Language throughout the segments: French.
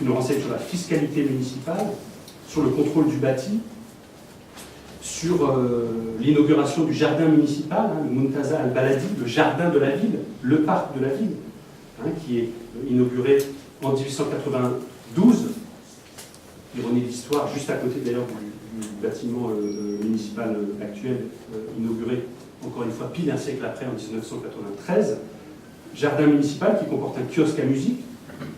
qui nous renseigne sur la fiscalité municipale, sur le contrôle du bâti, sur l'inauguration du jardin municipal, le Muntaza al-Baladi, le jardin de la ville, le parc de la ville, qui est inauguré en 1892, ironie de l'histoire, juste à côté d'ailleurs du bâtiment municipal actuel, inauguré encore une fois pile un siècle après, en 1993. Jardin municipal qui comporte un kiosque à musique,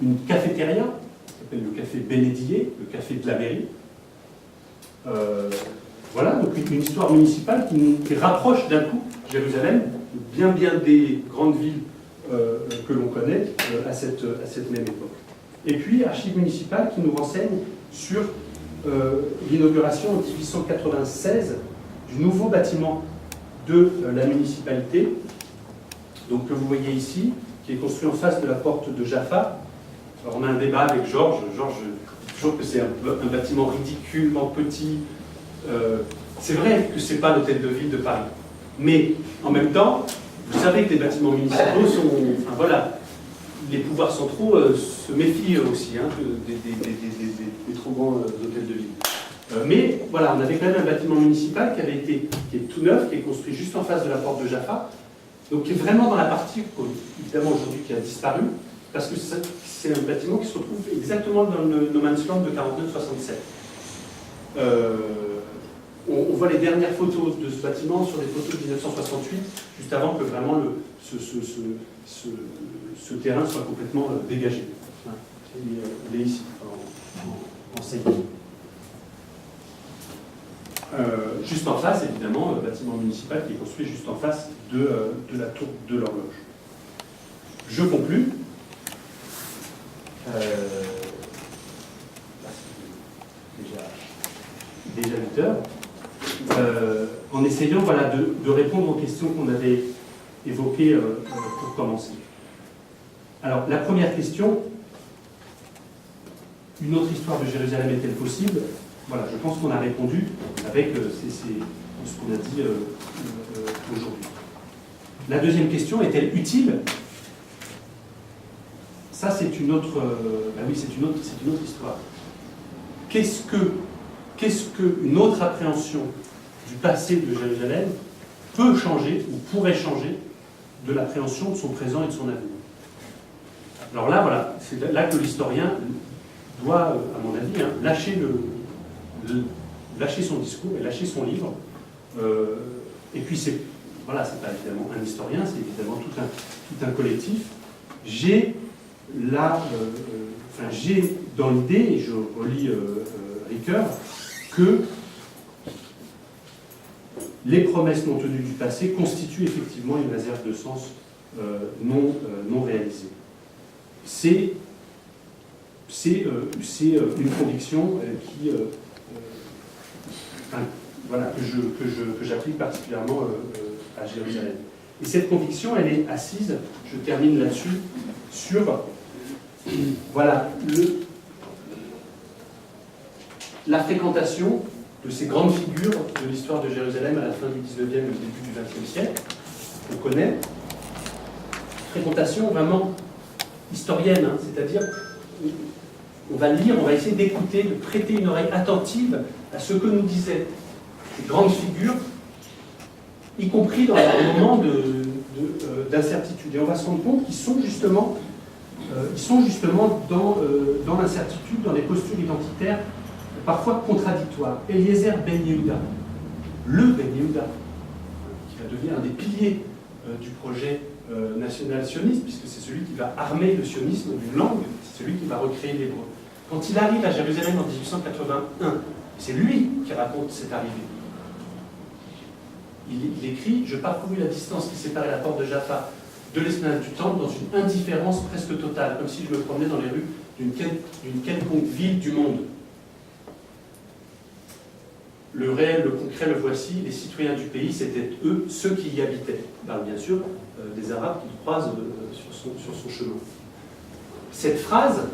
une cafétéria, qui s'appelle le café Bénédier, le café de la mairie. Voilà, donc une histoire municipale qui rapproche d'un coup Jérusalem, bien des grandes villes que l'on connaît à cette même époque. Et puis, archives municipales qui nous renseignent sur l'inauguration en 1896 du nouveau bâtiment de la municipalité, donc que vous voyez ici, qui est construit en face de la porte de Jaffa. Alors on a un débat avec Georges. Georges dit toujours que c'est un bâtiment ridiculement petit. C'est vrai que c'est pas l'hôtel de ville de Paris, mais en même temps, vous savez que les bâtiments municipaux sont, enfin voilà, les pouvoirs centraux se méfient aussi des trop grands hôtels de ville. Mais voilà, on avait quand même un bâtiment municipal qui est tout neuf, qui est construit juste en face de la porte de Jaffa, donc qui est vraiment dans la partie, évidemment aujourd'hui, qui a disparu, parce que c'est un bâtiment qui se retrouve exactement dans le no man's land de 49-67. On voit les dernières photos de ce bâtiment sur les photos de 1968, juste avant que vraiment ce terrain soit complètement dégagé. Il est ici, en saillie. Juste en face, évidemment, le bâtiment municipal qui est construit juste en face de la tour de l'horloge. Je conclus. Déjà 8 heures. En essayant voilà, de répondre aux questions qu'on avait évoquées pour commencer. Alors, la première question, une autre histoire de Jérusalem est-elle possible? Voilà, je pense qu'on a répondu avec ce qu'on a dit aujourd'hui. La deuxième question, est-elle utile? Ça, c'est une autre... oui, c'est une autre histoire. Qu'est-ce qu'une autre appréhension du passé de Jérusalem peut changer ou pourrait changer de l'appréhension de son présent et de son avenir? Alors là, voilà, c'est là que l'historien doit, à mon avis, lâcher son discours et lâcher son livre. Et puis, c'est pas évidemment un historien, c'est évidemment tout un collectif. J'ai dans l'idée, et je relis Ricoeur, que les promesses non tenues du passé constituent effectivement une réserve de sens non réalisée. C'est une conviction que j'applique particulièrement à Jérusalem. Et cette conviction, elle est assise, je termine là-dessus, sur la fréquentation de ces grandes figures de l'histoire de Jérusalem à la fin du 19e et au début du 20e siècle, qu'on connaît. Fréquentation vraiment historienne, c'est-à-dire on va lire, on va essayer d'écouter, de prêter une oreille attentive à ce que nous disaient ces grandes figures, y compris dans un moment d'incertitude. Et on va se rendre compte qu'ils sont justement dans l'incertitude, dans les postures identitaires parfois contradictoires. Eliezer Ben Yehuda, le Ben Yehuda, qui va devenir un des piliers du projet national sioniste, puisque c'est celui qui va armer le sionisme d'une langue, c'est celui qui va recréer l'hébreu. Quand il arrive à Jérusalem en 1881, c'est lui qui raconte cette arrivée. Il écrit « Je parcourus la distance qui séparait la porte de Jaffa de l'esplanade du Temple dans une indifférence presque totale, comme si je me promenais dans les rues d'une quelconque ville du monde. Le réel, le concret, le voici, les citoyens du pays, c'était eux, ceux qui y habitaient. » Il parle bien sûr des Arabes qu'il croise sur son chemin. Cette phrase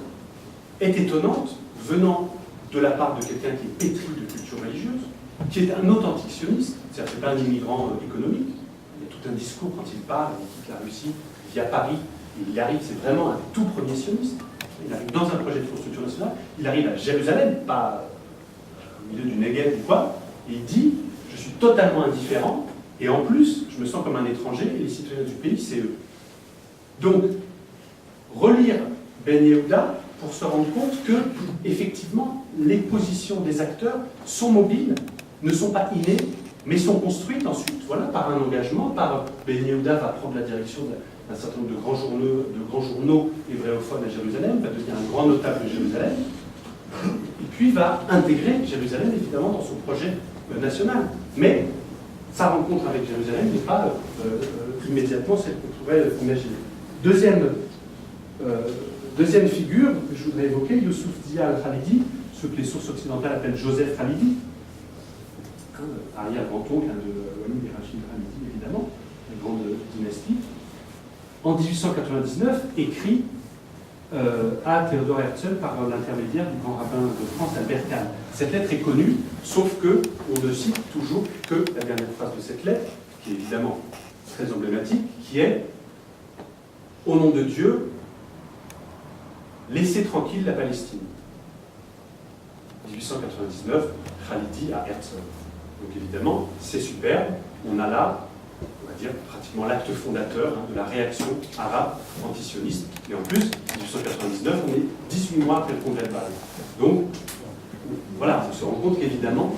est étonnante, venant de la part de quelqu'un qui est pétri de culture religieuse, qui est un authentique sioniste, c'est-à-dire que ce n'est pas un immigrant économique. Il y a tout un discours quand il part, il quitte la Russie, via Paris, il y arrive, c'est vraiment un tout premier sioniste. Il arrive dans un projet de construction nationale. national, il arrive à Jérusalem, pas au milieu du Negev ou quoi, et il dit « Je suis totalement indifférent, et en plus, je me sens comme un étranger, et les citoyens du pays, c'est eux. » Donc, relire Ben Yehuda pour se rendre compte que, effectivement, les positions des acteurs sont mobiles, ne sont pas innées, mais sont construites ensuite, voilà, par un engagement, par Ben Yehuda va prendre la direction d'un certain nombre de grands journaux hébraeophones à Jérusalem, va devenir un grand notable de Jérusalem, et puis va intégrer Jérusalem, évidemment, dans son projet national. Mais sa rencontre avec Jérusalem n'est pas immédiatement celle qu'on pourrait imaginer. Deuxième figure que je voudrais évoquer, Youssouf Zia al-Khalidi, ce que les sources occidentales appellent Joseph Khalidi, arrière-grand-oncle de Walid et Rachid Khalidi, évidemment, la grande dynastie, en 1899, écrit à Théodore Herzl par l'intermédiaire du grand rabbin de France, Albert Kahn. Cette lettre est connue, sauf que on ne cite toujours que la dernière phrase de cette lettre, qui est évidemment très emblématique, qui est « Au nom de Dieu, laissez tranquille la Palestine ». 1899, Khalidi à Herzl. Donc évidemment, c'est superbe. On a là, on va dire, pratiquement l'acte fondateur de la réaction arabe antisioniste. Et en plus, 1899, on est 18 mois après le congrès de Bâle. Donc, voilà, on se rend compte qu'évidemment,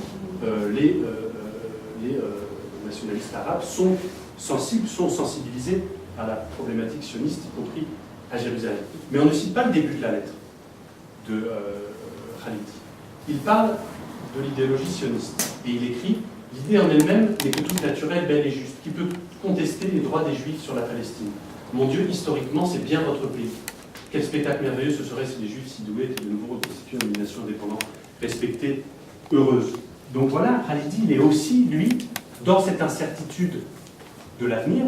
les nationalistes arabes sont sensibles, sont sensibilisés à la problématique sioniste, y compris à Jérusalem. Mais on ne cite pas le début de la lettre de Khalidi. Il parle de l'idéologie sioniste. Et il écrit « L'idée en elle-même n'est que toute naturelle, belle et juste. Qui peut contester les droits des Juifs sur la Palestine? Mon Dieu, historiquement, c'est bien votre pays. Quel spectacle merveilleux ce serait si les Juifs si doués étaient de nouveau reconstitués en une nation indépendante, respectée, heureuse. » Donc voilà, Khalidi, il est aussi, lui, dans cette incertitude de l'avenir,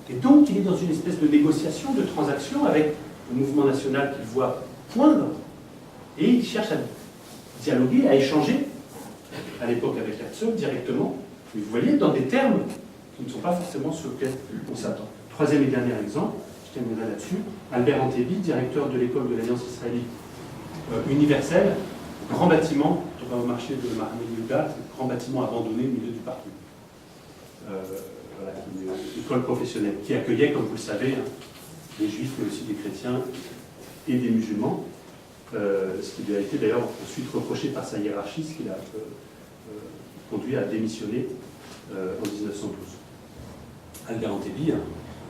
et donc il est dans une espèce de négociation, de transaction avec le mouvement national qu'il voit poindre, et il cherche à dialoguer, à échanger, à l'époque avec Herzl, directement, mais vous voyez, dans des termes qui ne sont pas forcément ceux auxquels on s'attend. Troisième et dernier exemple, je terminerai là-dessus, Albert Antebi, directeur de l'école de l'Alliance israélite universelle, grand bâtiment, on va au marché de Mahmoud Yehuda, grand bâtiment abandonné au milieu du parc. Voilà, une école professionnelle, qui accueillait, comme vous le savez, des juifs, mais aussi des chrétiens et des musulmans. Ce qui lui a été d'ailleurs ensuite reproché par sa hiérarchie, ce qui l'a conduit à démissionner en 1912. Albert Antebi,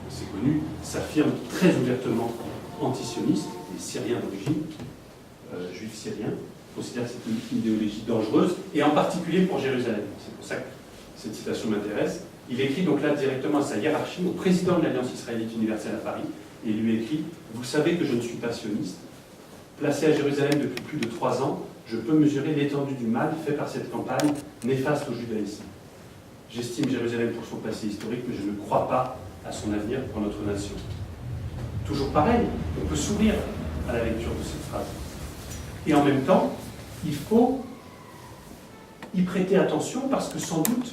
c'est connu, s'affirme très ouvertement antisioniste, et syrien d'origine, juif syrien, considère que c'est une idéologie dangereuse, et en particulier pour Jérusalem. C'est pour ça que cette citation m'intéresse. Il écrit donc là directement à sa hiérarchie, au président de l'Alliance israélite universelle à Paris, et il lui écrit « Vous savez que je ne suis pas sioniste. Placé à Jérusalem depuis plus de 3 ans, je peux mesurer l'étendue du mal fait par cette campagne néfaste au judaïsme. J'estime Jérusalem pour son passé historique, mais je ne crois pas à son avenir pour notre nation. » Toujours pareil, on peut sourire à la lecture de cette phrase. Et en même temps, il faut y prêter attention parce que sans doute,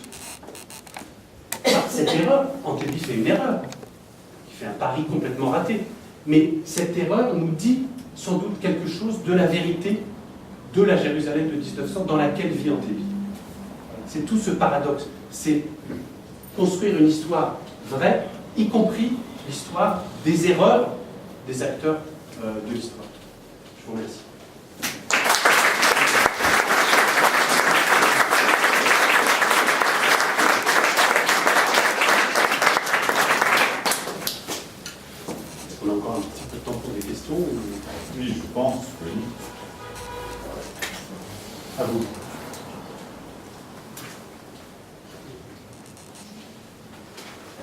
par cette erreur, Antebi fait une erreur, il fait un pari complètement raté, mais cette erreur nous dit sans doute quelque chose de la vérité de la Jérusalem de 1900 dans laquelle vit Antebi. C'est tout ce paradoxe, c'est construire une histoire vraie, y compris l'histoire des erreurs des acteurs de l'histoire. Je vous remercie. On a encore un petit peu de temps pour des questions. Oui, je pense, oui. À vous.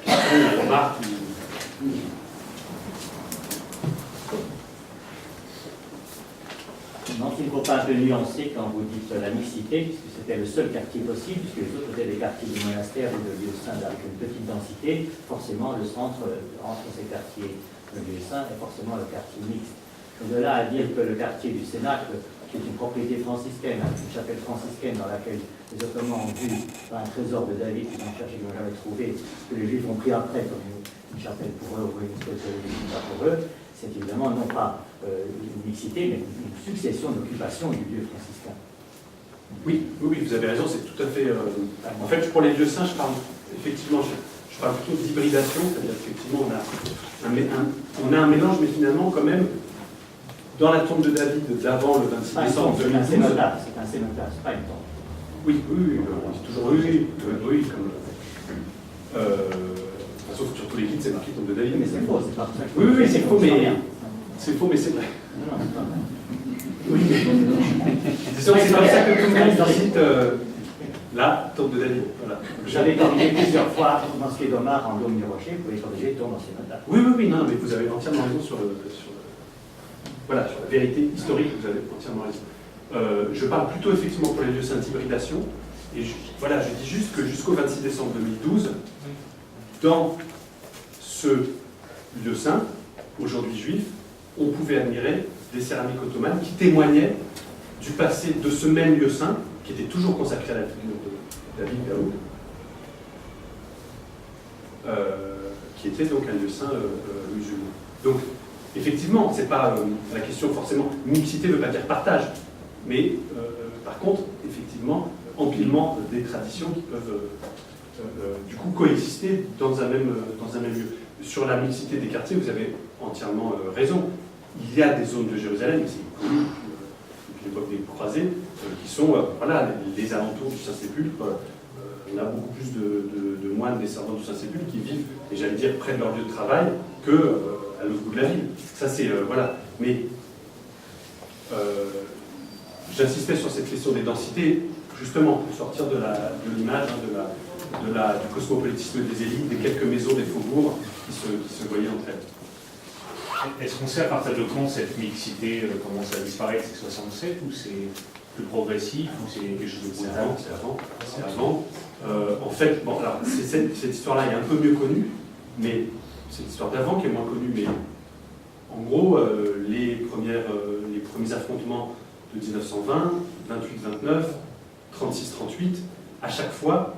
Questions, remarques. Non, il ne faut pas un peu nuancer quand vous dites la mixité, puisque c'était le seul quartier possible, puisque les autres étaient des quartiers du monastère et de lieux saints avec une petite densité. Forcément, le centre entre ces quartiers de lieux saints est forcément le quartier mixte. De là à dire que le quartier du Cénacle, qui est une propriété franciscaine, une chapelle franciscaine dans laquelle les Ottomans ont vu un trésor de David qu'ils ont cherché, qu'ils n'ont jamais trouvé, que les Juifs ont pris après comme une chapelle pour eux ou une espèce de pour eux, c'est évidemment non pas une mixité, mais une succession d'occupations du lieu franciscain. Oui, vous avez raison, c'est tout à fait... en fait, pour les lieux saints, je parle effectivement, je parle plutôt d'hybridation, c'est-à-dire qu'effectivement, on a un mélange, mais finalement, quand même, dans la tombe de David d'avant le 26 décembre 2012... C'est un cénotaphe, c'est pas une tombe. Oui, c'est toujours comme... sauf que sur tous les guides, c'est marqué tombe de David. Mais c'est faux, c'est pas ça. Oui, c'est faux, mais... C'est faux, mais c'est vrai. Non, c'est pas vrai. Oui, mais... C'est sûr que c'est comme ça que tout le monde cite la tombe de David. Voilà. J'avais corrigé plusieurs fois dans ce qui est d'Omar en Dôme du Rocher, vous pouvez corriger tombe en cénotaphe. Oui, non, mais vous avez entièrement raison sur la vérité historique, vous avez entièrement raison. Je parle plutôt effectivement pour les lieux saints d'hybridation, et je dis juste que jusqu'au 26 décembre 2012, dans ce lieu saint, aujourd'hui juif, on pouvait admirer des céramiques ottomanes qui témoignaient du passé de ce même lieu saint, qui était toujours consacré à la figure de David Daoud, qui était donc un lieu saint musulman. Donc, effectivement, c'est pas la question forcément, mixité ne veut pas dire partage, mais par contre, effectivement, empilement des traditions qui peuvent du coup coexister dans un même lieu. Sur la mixité des quartiers, vous avez entièrement raison. Il y a des zones de Jérusalem, et c'est connu depuis l'époque des croisés, qui sont les alentours du Saint-Sépulcre. On a beaucoup plus de moines descendants du Saint-Sépulcre qui vivent, et j'allais dire, près de leur lieu de travail que à l'autre bout de la ville. Ça, c'est... voilà. Mais j'insistais sur cette question des densités, justement, pour sortir de l'image, du cosmopolitisme des élites, des quelques maisons, des faubourgs qui se voyaient entre elles. Est-ce qu'on sait à partir de quand cette mixité commence à disparaître? C'est 67 ou c'est plus progressif ou c'est quelque chose de plus avant? C'est avant. En fait, bon, alors, cette histoire-là est un peu mieux connue, mais c'est l'histoire d'avant qui est moins connue. Mais en gros, les premiers affrontements de 1920, 28-29, 36-38, à chaque fois,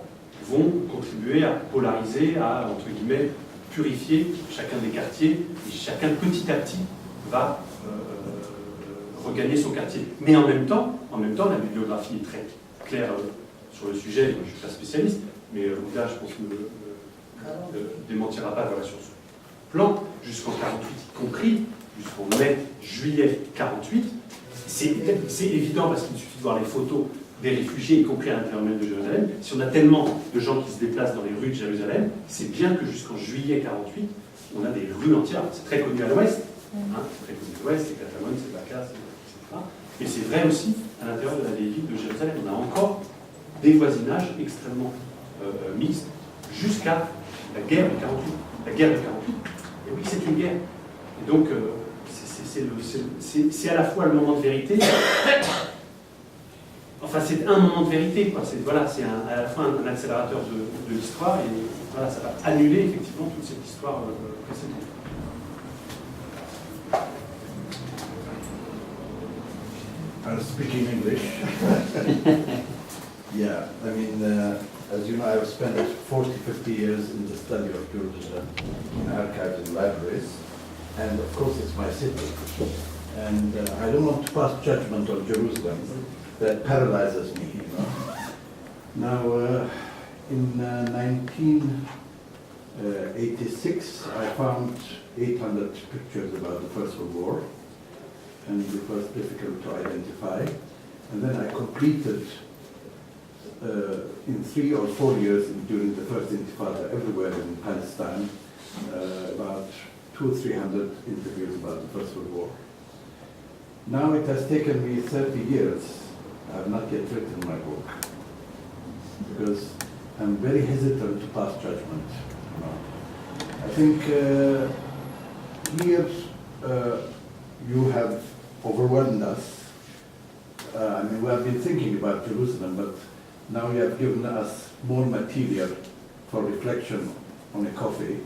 vont contribuer à polariser, à, entre guillemets, purifier chacun des quartiers, et chacun petit à petit va regagner son quartier. Mais en même temps, la bibliographie est très claire sur le sujet. Je ne suis pas spécialiste, mais là, je pense ne démentira pas sur ce plan, jusqu'en 48 y compris, jusqu'en mai, juillet 48. C'est évident parce qu'il suffit de voir les photos des réfugiés, y compris à l'intérieur même de Jérusalem. Si on a tellement de gens qui se déplacent dans les rues de Jérusalem, c'est bien que jusqu'en juillet 48, on a des rues entières. C'est très connu à l'ouest, c'est très connu à l'ouest, c'est Katamon, c'est Baka, etc. Mais c'est vrai aussi à l'intérieur de la vieille ville de Jérusalem. On a encore des voisinages extrêmement mixtes jusqu'à la guerre de 48. La guerre de 48, et oui, c'est une guerre. Et donc, c'est à la fois le moment de vérité. Enfin, c'est un moment de vérité, quoi. C'est à la fois un accélérateur de l'histoire, et voilà, ça va annuler effectivement toute cette histoire précédente. I'll speak in English. Yeah, I mean, as you know, I've spent 40-50 years in the study of Jerusalem in archives and libraries, and of course it's my city. And I don't want to pass judgment on Jerusalem. That paralyzes me, you know. Now, in 1986, I found 800 pictures about the First World War, and it was difficult to identify. And then I completed, in 3 or 4 years during the First Intifada, everywhere in Palestine, about 200 or 300 interviews about the First World War. Now it has taken me 30 years. I have not yet written my book because I'm very hesitant to pass judgment. You know. I think here you have overwhelmed us. I mean, we have been thinking about Jerusalem, but now you have given us more material for reflection on a coffee.